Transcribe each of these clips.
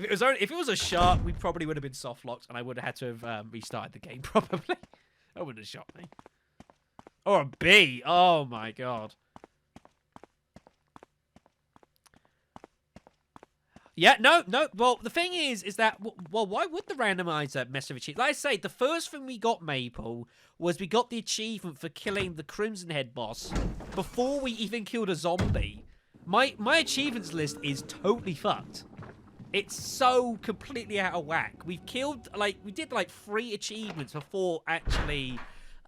If it was a shark, we probably would have been soft locked, and I would have had to have restarted the game probably. That wouldn't have shot me. Or a bee. Oh my god. Yeah, no. Well, the thing is that, well, why would the randomizer mess with achievement? Like I say, the first thing we got, Maple, was we got the achievement for killing the Crimson Head boss before we even killed a zombie. My achievements list is totally fucked. It's so completely out of whack. We did like 3 achievements before actually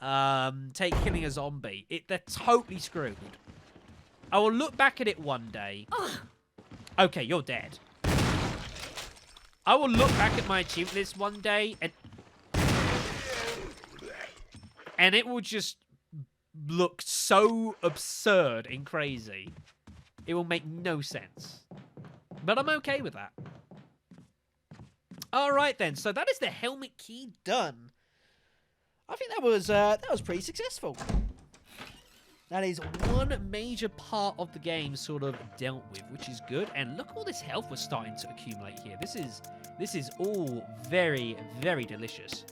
killing a zombie. They're totally screwed. I will look back at it one day. Okay, you're dead. I will look back at my achievement list one day and it will just look so absurd and crazy. It will make no sense. But I'm okay with that. Alright then, so that is the helmet key done. I think that was pretty successful. That is one major part of the game sort of dealt with, which is good. And look, all this health we're starting to accumulate here. This is all very, very delicious.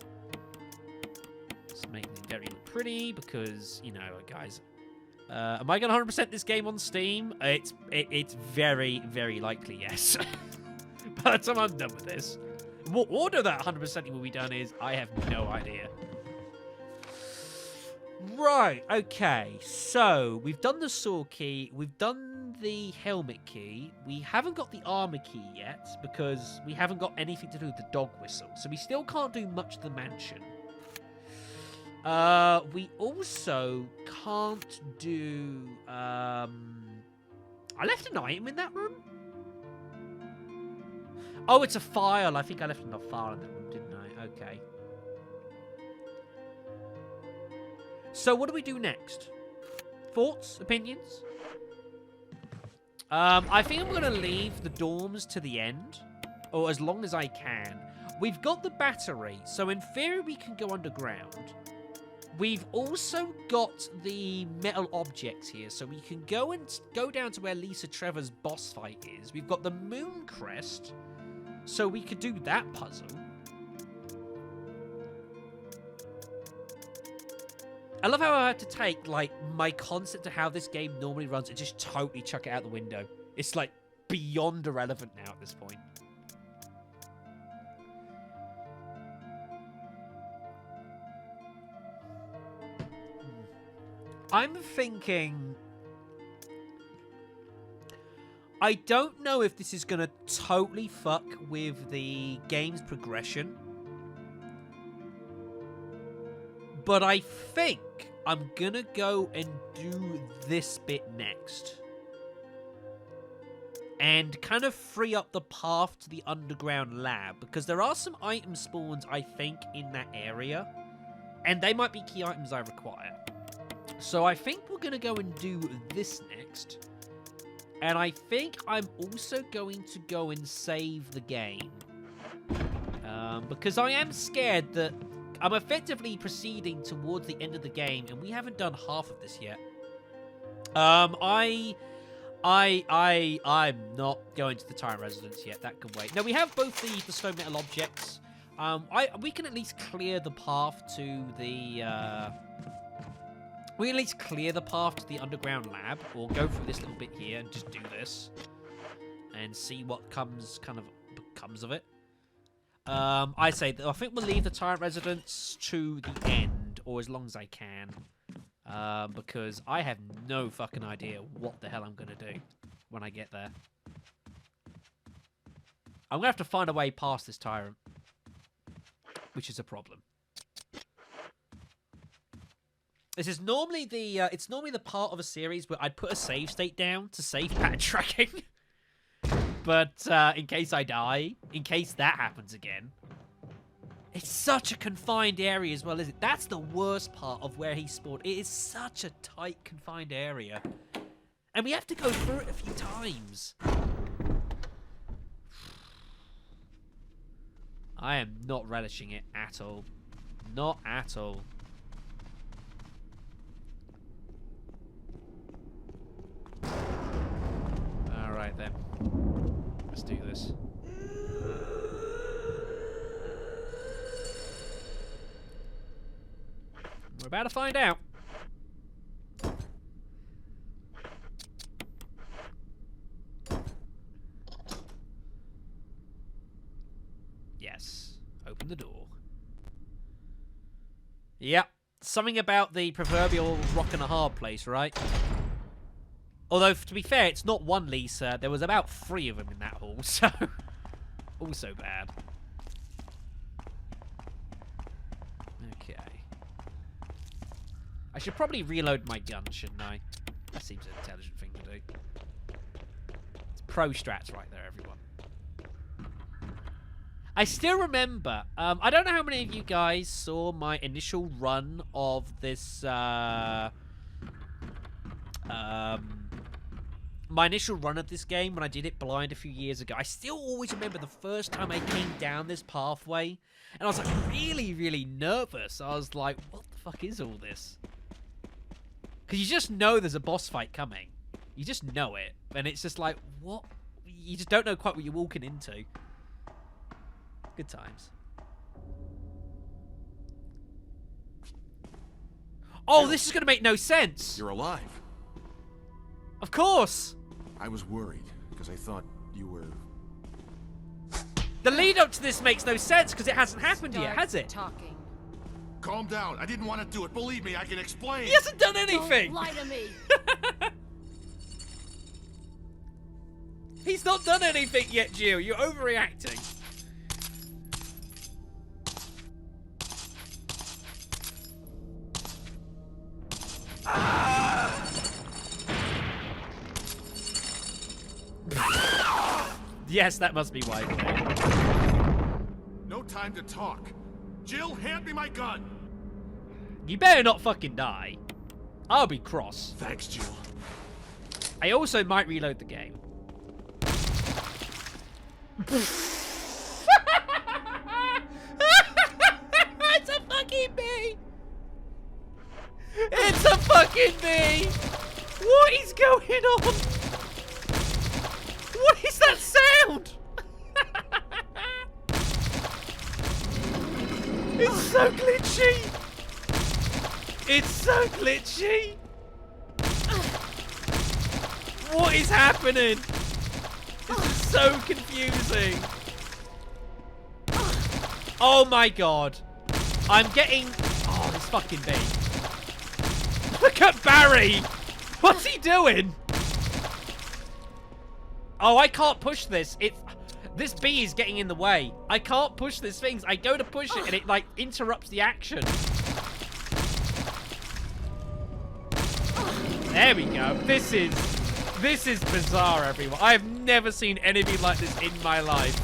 Let's make it very pretty because, you know, guys. Am I going to 100% this game on Steam? It's very, very likely yes. By the time I'm done with this. What order that 100% will be done is, I have no idea. Right, okay, so we've done the saw key, we've done the helmet key, we haven't got the armor key yet because we haven't got anything to do with the dog whistle, so we still can't do much of the mansion. We also can't do, I left an item in that room? Oh, it's a file, I think I left a file in that room, didn't I? Okay. So what do we do next? Thoughts? Opinions? I think I'm going to leave the dorms to the end. Or as long as I can. We've got the battery. So in theory we can go underground. We've also got the metal objects here. So we can go down to where Lisa Trevor's boss fight is. We've got the moon crest. So we could do that puzzle. I love how I had to take, like, my concept of how this game normally runs and just totally chuck it out the window. It's, like, beyond irrelevant now at this point. I'm thinking... I don't know if this is going to totally fuck with the game's progression. But I think I'm going to go and do this bit next. And kind of free up the path to the underground lab. Because there are some item spawns, I think, in that area. And they might be key items I require. So I think we're going to go and do this next. And I think I'm also going to go and save the game. Because I am scared that I'm effectively proceeding towards the end of the game, and we haven't done half of this yet. I'm not going to the Tyrant Residence yet. That can wait. No, we have both the stone metal objects. We can at least clear the path to the. We can at least clear the path to the underground lab, or go through this little bit here and just do this, and see what comes of it. I think we'll leave the Tyrant Residence to the end, or as long as I can, because I have no fucking idea what the hell I'm going to do when I get there. I'm going to have to find a way past this Tyrant, which is a problem. This is normally it's normally the part of a series where I'd put a save state down to save backtracking. But in case I die, in case that happens again. It's such a confined area as well, isn't it? That's the worst part of where he spawned. It is such a tight, confined area. And we have to go through it a few times. I am not relishing it at all. Not at all. Alright then. Let's do this. about to find out. Yes. Open the door. Yep. Something about the proverbial rock and a hard place, right? Although, to be fair, it's not one Lisa. There was about 3 of them in that hall, so... also bad. Okay. I should probably reload my gun, shouldn't I? That seems an intelligent thing to do. It's pro strats right there, everyone. I still remember, I don't know how many of you guys saw my initial run of this, my initial run of this game when I did it blind a few years ago. I still always remember the first time I came down this pathway, and I was like really, really nervous. I was like, what the fuck is all this? Because you just know there's a boss fight coming. You just know it, and it's just like, what? You just don't know quite what you're walking into. Good times. Oh, this is going to make no sense. You're alive. Of course. I was worried because I thought you were... The lead up to this makes no sense because it hasn't happened yet, has it? Talking. Calm down. I didn't want to do it. Believe me, I can explain. He hasn't done anything. Don't lie to me. He's not done anything yet, Jill. You're overreacting. Yes, that must be why. No time to talk. Jill, hand me my gun. You better not fucking die. I'll be cross. Thanks, Jill. I also might reload the game. It's a fucking bee! It's a fucking bee! What is going on? What is that sound? It's so glitchy! It's so glitchy! What is happening? This is so confusing. Oh my god. I'm getting... Oh, this fucking bee. Look at Barry! What's he doing? Oh, I can't push this. This bee is getting in the way. I can't push this thing. I go to push it and it, like, interrupts the action. There we go. This is bizarre, everyone. I have never seen anything like this in my life.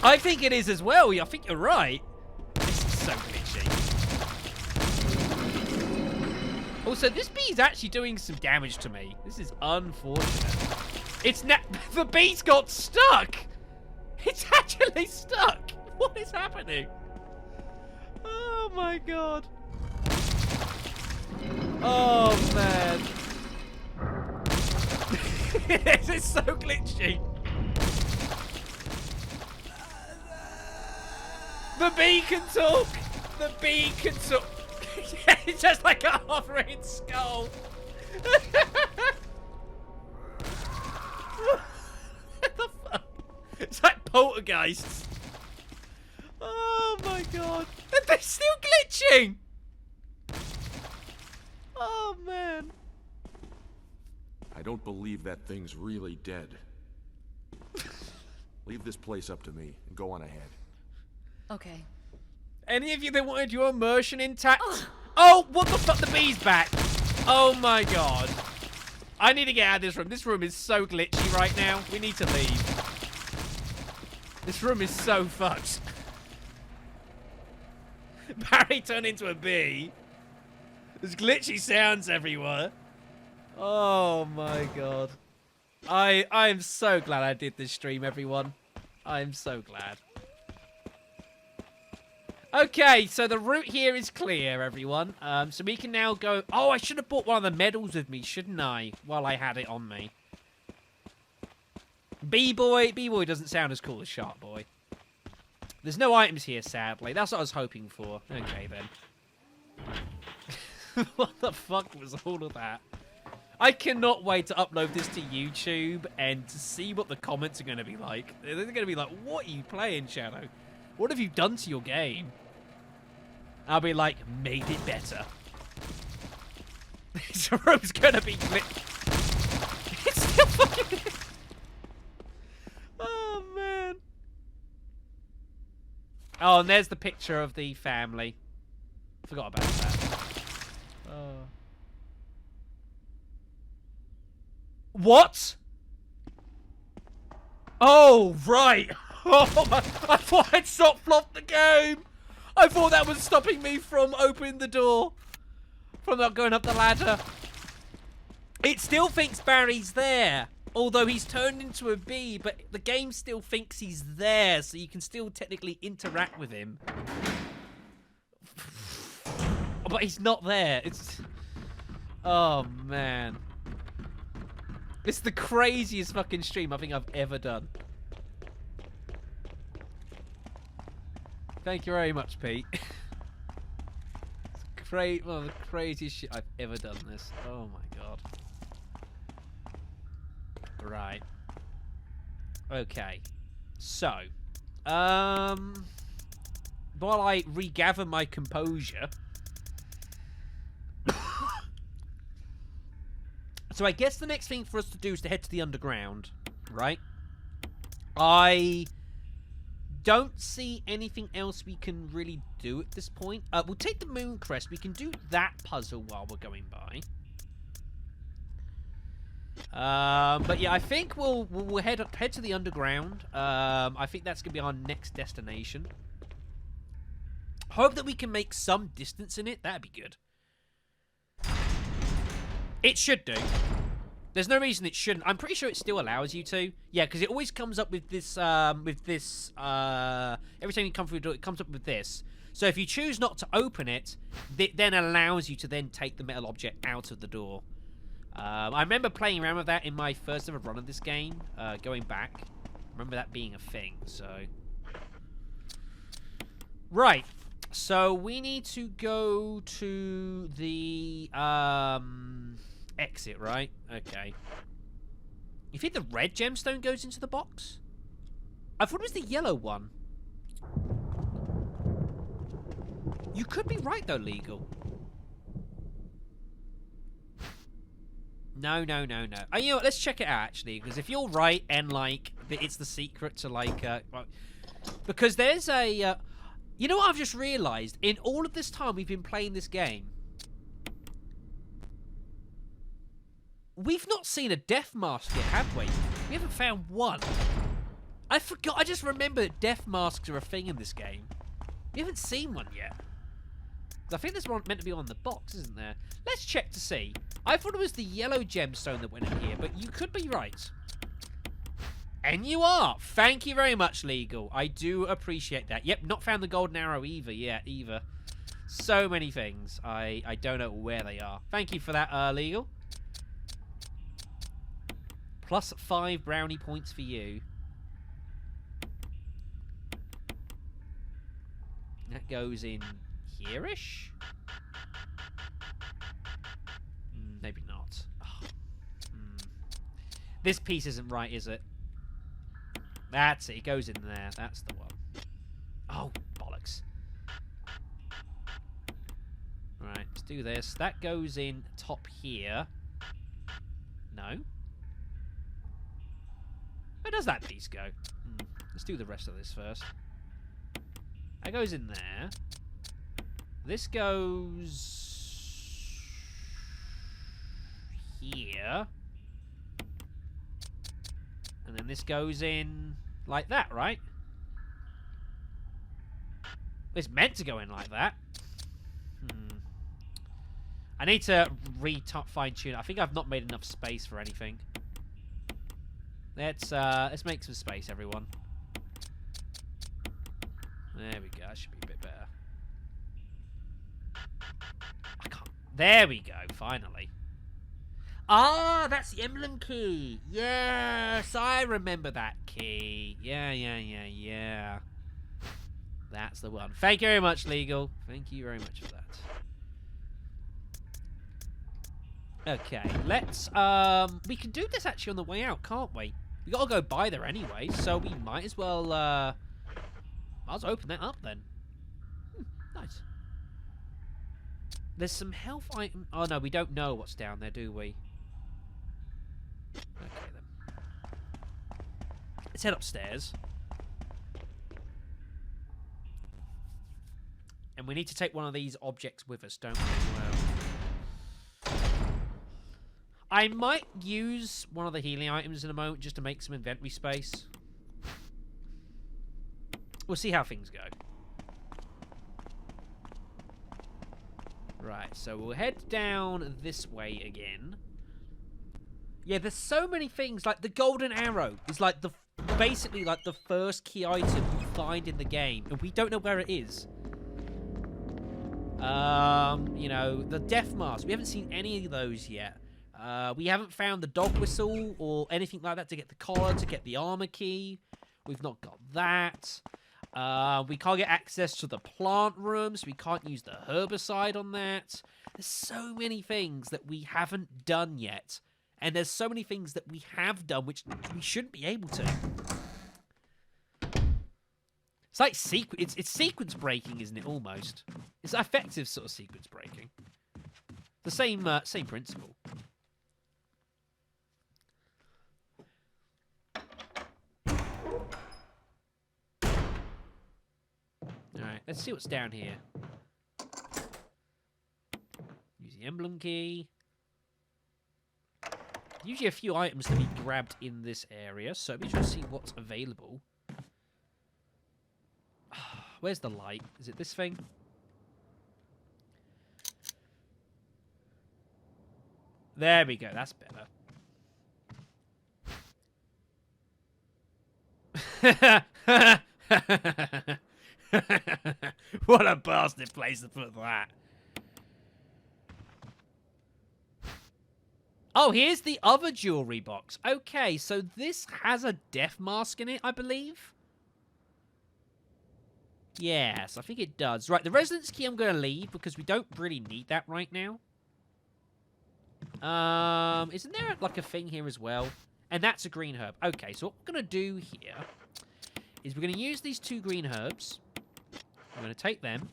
I think it is as well. I think you're right. This is so glitchy. Also, this bee is actually doing some damage to me. This is unfortunate. The bee's got stuck. It's actually stuck. What is happening? Oh my god. Oh man. This is so glitchy. The bee can talk. The bee can talk. It's just like a hovering skull. What the fuck? It's like poltergeists. Oh my god. And they're still glitching. Oh man. I don't believe that thing's really dead. Leave this place up to me and go on ahead. Okay. Any of you that wanted your immersion intact? Oh, what the fuck? The bee's back. Oh my god. I need to get out of this room. This room is so glitchy right now. We need to leave. This room is so fucked. Barry turned into a bee. There's glitchy sounds everywhere. Oh my god. I'm so glad I did this stream, everyone. I'm so glad. Okay, so the route here is clear, everyone. So we can now go... Oh, I should have brought one of the medals with me, shouldn't I? While I had it on me. B-Boy. B-Boy doesn't sound as cool as Shark Boy. There's no items here, sadly. That's what I was hoping for. Okay, then. What the fuck was all of that? I cannot wait to upload this to YouTube and to see what the comments are going to be like. They're going to be like, what are you playing, Shadow? What have you done to your game? I'll be like, made it better. This room's going to be glitched. It's still fucking... Oh, man. Oh, and there's the picture of the family. Forgot about that. What? Oh, right. Oh, my. I thought I'd soft flopped the game. I thought that was stopping me from opening the door. From not going up the ladder. It still thinks Barry's there. Although he's turned into a bee, but the game still thinks he's there, so you can still technically interact with him. But he's not there. It's... Oh, man. It's the craziest fucking stream I think I've ever done. Thank you very much, Pete. It's one of the craziest shit I've ever done this. Oh my god. Right. Okay. So, while I regather my composure. So I guess the next thing for us to do is to head to the underground, right? I don't see anything else we can really do at this point. We'll take the moon crest. We can do that puzzle while we're going by. But yeah, I think we'll head to the underground. I think that's gonna be our next destination. Hope that we can make some distance in it. That'd be good. It should do. There's no reason it shouldn't. I'm pretty sure it still allows you to. Yeah, because it always comes up with this, every time you come through the door, it comes up with this. So if you choose not to open it, it then allows you to then take the metal object out of the door. I remember playing around with that in my first ever run of this game, going back. I remember that being a thing, so... Right. So we need to go to the, exit, right? Okay. You think the red gemstone goes into the box? I thought it was the yellow one. You could be right, though, Legal. No. Oh, you know what? Let's check it out, actually. Because if you're right and, like, it's the secret to, like... because there's a... you know what I've just realised? In all of this time we've been playing this game, we've not seen a death mask yet, have we? We haven't found one. I forgot. I just remember that death masks are a thing in this game. We haven't seen one yet. I think there's one meant to be on the box, isn't there? Let's check to see. I thought it was the yellow gemstone that went in here, but you could be right. And you are. Thank you very much, Legal. I do appreciate that. Yep, not found the golden arrow either yet, either. So many things. I don't know where they are. Thank you for that, Legal. Plus 5 brownie points for you. That goes in here-ish? Maybe not. Oh. This piece isn't right, is it? That's it. It goes in there. That's the one. Oh, bollocks. Alright, let's do this. That goes in top here. No. Where does that piece go? Let's do the rest of this first. That goes in there. This goes... here. And then this goes in like that, right? It's meant to go in like that. I need to fine-tune it. I think I've not made enough space for anything. Let's make some space, everyone. There we go. That should be a bit better. I can't. There we go. Finally. Ah, that's the emblem key. Yes, I remember that key. Yeah. That's the one. Thank you very much, Legal. Thank you very much for that. Okay, let's, we can do this actually on the way out, can't we? We gotta go by there anyway, so we might as well, open that up then. Nice. There's some health item. Oh, no, we don't know what's down there, do we? Okay, then. Let's head upstairs. And we need to take one of these objects with us, don't we? Well, I might use one of the healing items in a moment just to make some inventory space. We'll see how things go. Right, so we'll head down this way again. Yeah, there's so many things. Like, the golden arrow is like basically like the first key item you find in the game, and we don't know where it is. You know, the death mask. We haven't seen any of those yet. We haven't found the dog whistle or anything like that to get the collar, to get the armor key. We've not got that. We can't get access to the plant rooms. We can't use the herbicide on that. There's so many things that we haven't done yet. And there's so many things that we have done which we shouldn't be able to. It's like it's sequence breaking, isn't it, almost? It's effective sort of sequence breaking. The same principle. Alright, let's see what's down here. Use the emblem key. Usually a few items to be grabbed in this area, so let me just see what's available. Where's the light? Is it this thing? There we go, that's better. What a bastard place to put that. Oh, here's the other jewelry box. Okay, so this has a death mask in it, I believe. Yes, I think it does. Right, the residence key I'm going to leave because we don't really need that right now. Isn't there like a thing here as well? And that's a green herb. Okay, so what we're going to do here is we're going to use these 2 green herbs. We're going to take them.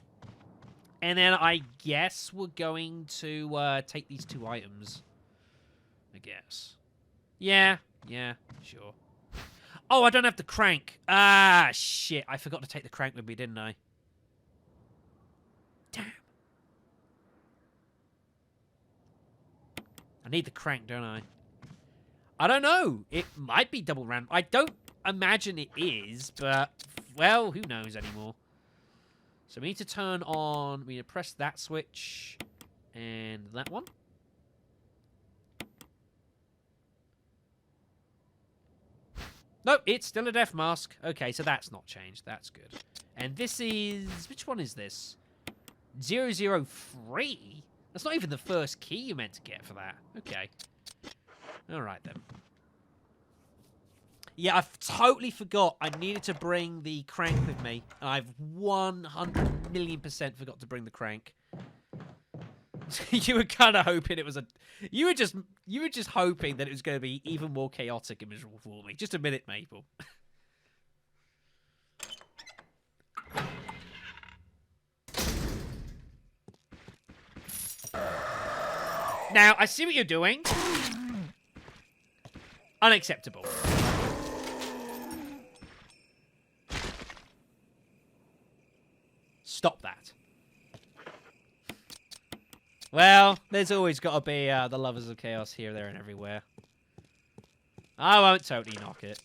And then I guess we're going to take these 2 items. I guess. Yeah, sure. Oh, I don't have the crank. Ah, shit. I forgot to take the crank with me, didn't I? Damn. I need the crank, don't I? I don't know. It might be double random. I don't imagine it is, but, well, who knows anymore. So we need to turn on... We need to press that switch and that one. Nope, it's still a death mask. Okay, so that's not changed. That's good. And this is... Which one is this? 003? That's not even the first key you meant to get for that. Okay. Alright, then. Yeah, I totally forgot I needed to bring the crank with me. I've 100,000,000% forgot to bring the crank. You were kind of hoping it was a... You were just hoping that it was going to be even more chaotic and miserable for me. Just a minute, Maple. Now, I see what you're doing. Unacceptable. Stop that. Well, there's always got to be the lovers of chaos here, there, and everywhere. I won't totally knock it.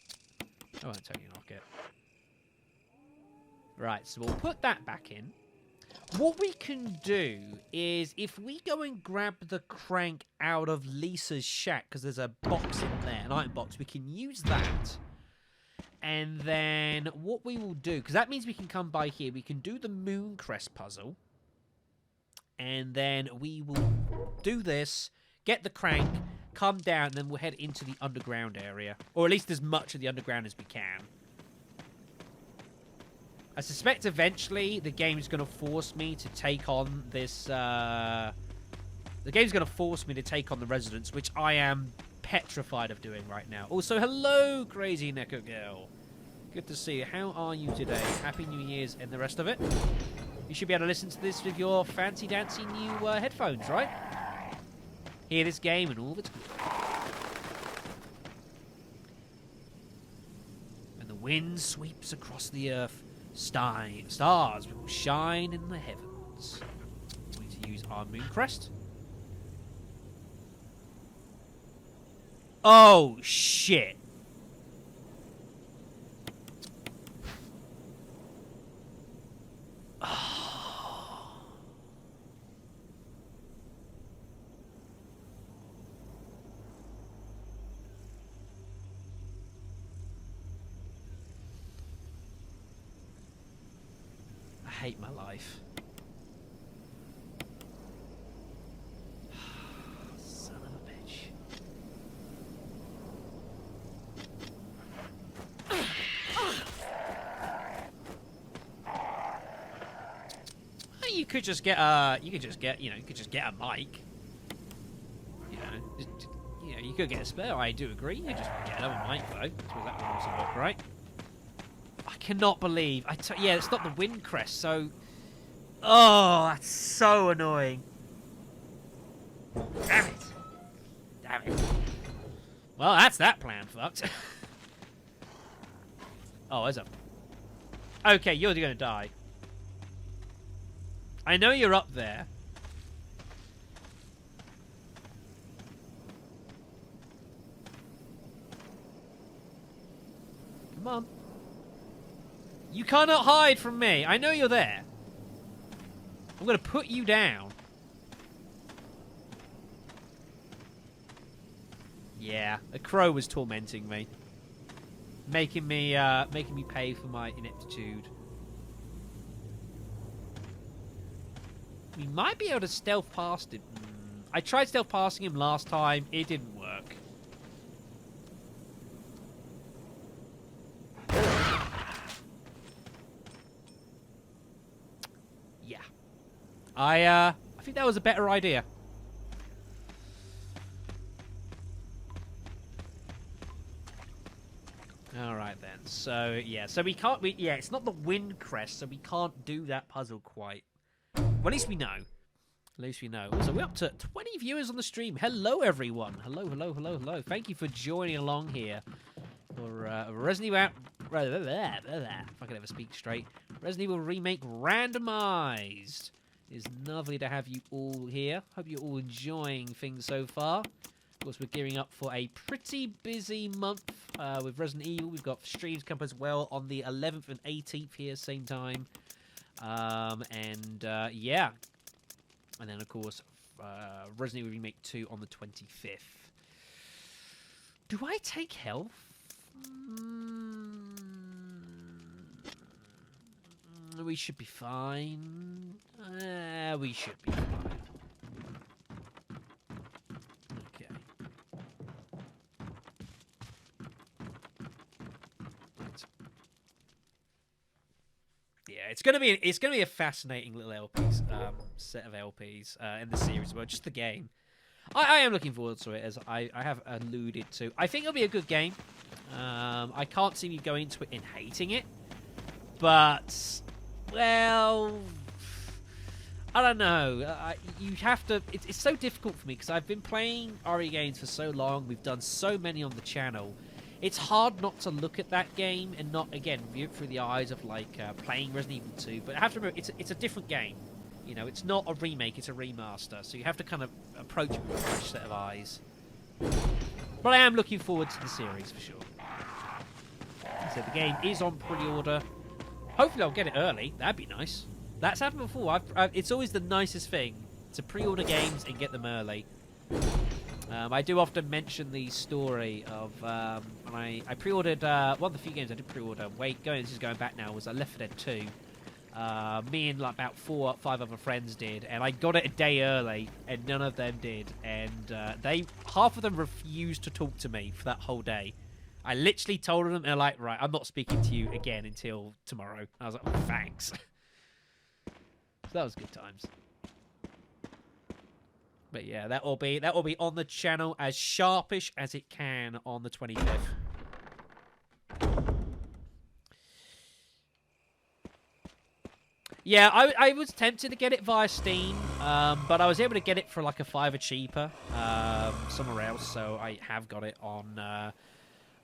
Right, so we'll put that back in. What we can do is, if we go and grab the crank out of Lisa's shack, because there's a box in there, an item box, we can use that. And then what we will do, because that means we can come by here, we can do the Mooncrest puzzle. And then we will do this, get the crank, come down, and then we'll head into the underground area. Or at least as much of the underground as we can. I suspect eventually the game's going to force me to take on this... the game's going to force me to take on the residents, which I am petrified of doing right now. Also, hello, Crazy Neko Girl. Good to see you. How are you today? Happy New Year's and the rest of it. You should be able to listen to this with your fancy-dancy new headphones, right? Hear this game and all of its glory. And the wind sweeps across the earth. Stars will shine in the heavens. We need to use our moon crest. Oh, shit. I hate my life. Son of a bitch. You could just get a, you could just get a mic. You could get a spare. I do agree. You just get another mic though. I suppose that would also work, right? I cannot believe. Yeah, it's not the wind crest. So, oh, that's so annoying. Damn it! Damn it! Well, that's that plan fucked. Oh, there's a. Okay, you're gonna die. I know you're up there. Come on. You cannot hide from me. I know you're there. I'm going to put you down. Yeah, a crow was tormenting me. Making me pay for my ineptitude. We might be able to stealth past him. I tried stealth passing him last time. It didn't work. Yeah. I think that was a better idea. Alright then. So, yeah. So we can't... yeah, it's not the wind crest, so we can't do that puzzle quite. Well, at least we know. At least we know. Also, we're up to 20 viewers on the stream. Hello, everyone. Hello, hello, hello, hello. Thank you for joining along here for Resident Evil... if I can ever speak straight. Resident Evil Remake Randomized. It's lovely to have you all here. Hope you're all enjoying things so far. Of course, we're gearing up for a pretty busy month with Resident Evil. We've got streams come up as well on the 11th and 18th here, same time. Yeah. And then, of course, Resident Evil Remake 2 on the 25th. Do I take health? We should be fine. We should be fine. Okay. Yeah, it's gonna be a fascinating little LPs set of LPs in the series as well. Just the game. I am looking forward to it, as I have alluded to. I think it'll be a good game. I can't see me going into it and hating it, but well, I don't know. You have to. It's so difficult for me because I've been playing RE games for so long. We've done so many on the channel. It's hard not to look at that game and not, again, view it through the eyes of, like, playing Resident Evil 2. But I have to remember, it's a different game. You know, it's not a remake, it's a remaster. So you have to kind of approach it with a fresh set of eyes. But I am looking forward to the series, for sure. So the game is on pre-order. Hopefully I'll get it early. That'd be nice. That's happened before. It's always the nicest thing to pre-order games and get them early. I do often mention the story of when I pre-ordered one of the few games I did pre-order. This is going back now. Was Left 4 Dead 2. Me and like about 4 or 5 other friends did, and I got it a day early, and none of them did. And half of them refused to talk to me for that whole day. I literally told them, and they're like, right, I'm not speaking to you again until tomorrow. I was like, oh, thanks. So that was good times. But yeah, that will be on the channel as sharpish as it can on the 25th. Yeah, I was tempted to get it via Steam, but I was able to get it for like a $5 cheaper somewhere else, so I have got it on.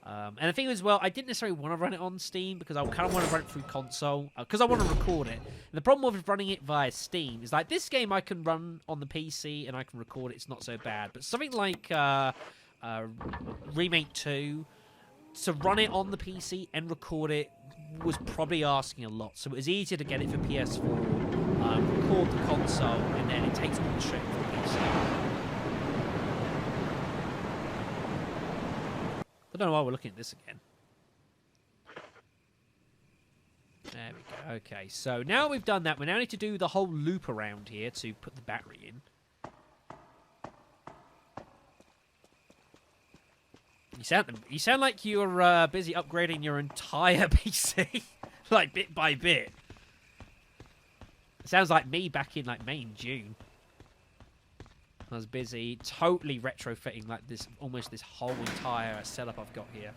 And the thing is, well, I didn't necessarily want to run it on Steam because I kind of want to run it through console because I want to record it. And the problem with running it via Steam is like this game I can run on the PC and I can record it. It's not so bad, but something like Remake 2, to run it on the PC and record it was probably asking a lot. So it was easier to get it for PS4, record the console, and then it takes all the shit for the PC. I don't know why we're looking at this again. There we go. Okay, so now we've done that, we now need to do the whole loop around here to put the battery in. You sound like you're busy upgrading your entire PC, like bit by bit. It sounds like me back in like May and June. I was busy totally retrofitting like this, almost this whole entire setup I've got here,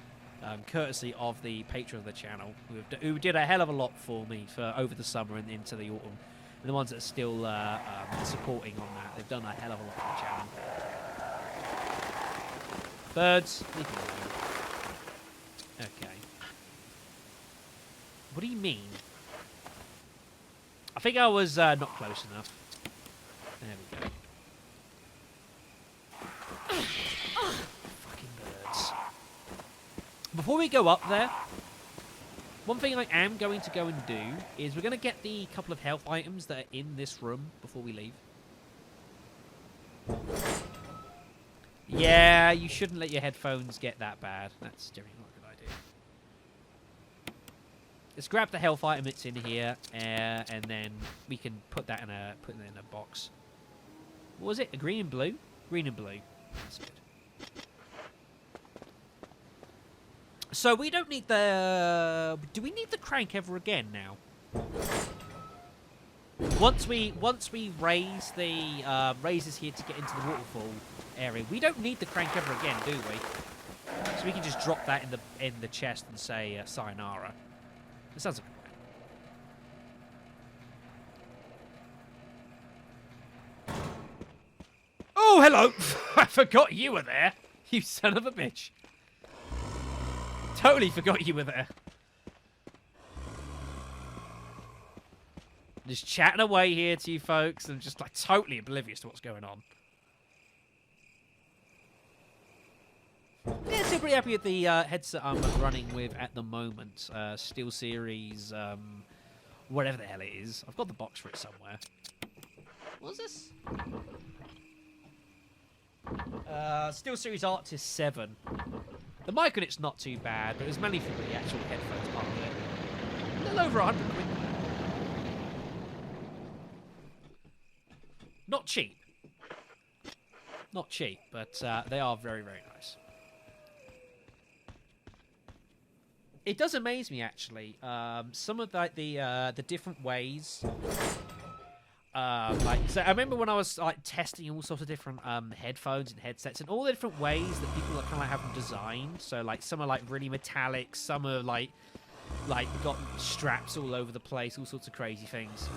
courtesy of the patron of the channel, who did a hell of a lot for me for over the summer and into the autumn. And the ones that are still supporting on that, they've done a hell of a lot for the channel. Birds, leave me alone. Okay. What do you mean? I think I was not close enough. There we go. Fucking birds. Before we go up there, one thing I am going to go and do is we're going to get the couple of health items that are in this room before we leave. Yeah, you shouldn't let your headphones get that bad. That's generally not a good idea. Let's grab the health item that's in here, and then we can put it in a box. What was it? A green and blue? Green and blue. That's good. So we don't need the... Do we need the crank ever again now? Once we raise the raises here to get into the waterfall area, we don't need the crank ever again, do we? So we can just drop that in the chest and say sayonara. That sounds like a plan. Oh, hello! I forgot you were there. You son of a bitch. Totally forgot you were there. Just chatting away here to you folks and just like totally oblivious to what's going on. Yeah, still pretty happy with the headset I'm running with at the moment. SteelSeries, whatever the hell it is. I've got the box for it somewhere. What's this? SteelSeries Arctis 7. The mic on it's not too bad, but it was mainly for the actual headphones part of it. A little over 100 quid. Not cheap. Not cheap, but they are very, very nice. It does amaze me, actually. Some of the different ways. So I remember when I was like testing all sorts of different headphones and headsets, and all the different ways that people kind of like have them designed. So like some are like really metallic, some are like got straps all over the place, all sorts of crazy things.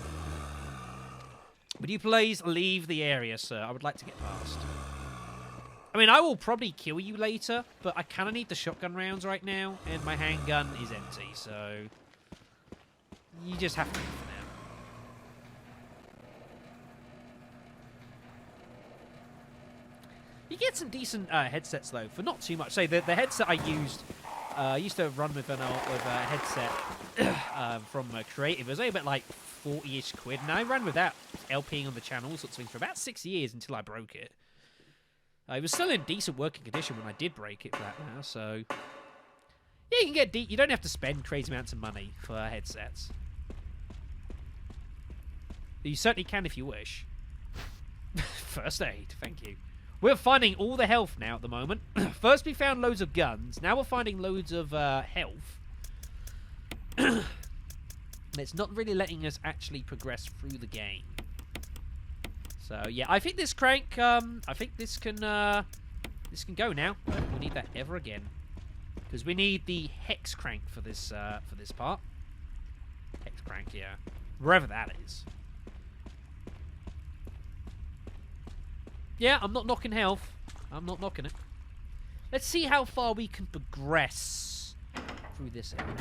Would you please leave the area, sir? I would like to get past. I mean, I will probably kill you later, but I kind of need the shotgun rounds right now, and my handgun is empty, so you just have to leave for now. You get some decent headsets, though, for not too much. Say, the headset I used to run with a headset from Creative. It was only about like 40-ish quid, and I ran with that LPing on the channel, all sorts of things, for about 6 years until I broke it. It was still in decent working condition when I did break it for that now, so... Yeah, you can get you don't have to spend crazy amounts of money for headsets. You certainly can if you wish. First aid, thank you. We're finding all the health now at the moment. First we found loads of guns. Now we're finding loads of health. And it's not really letting us actually progress through the game. So yeah, I think this crank. I think this can go now. We'll need that ever again, because we need the hex crank for this part. Hex crank, yeah, wherever that is. Yeah, I'm not knocking health. I'm not knocking it. Let's see how far we can progress through this area.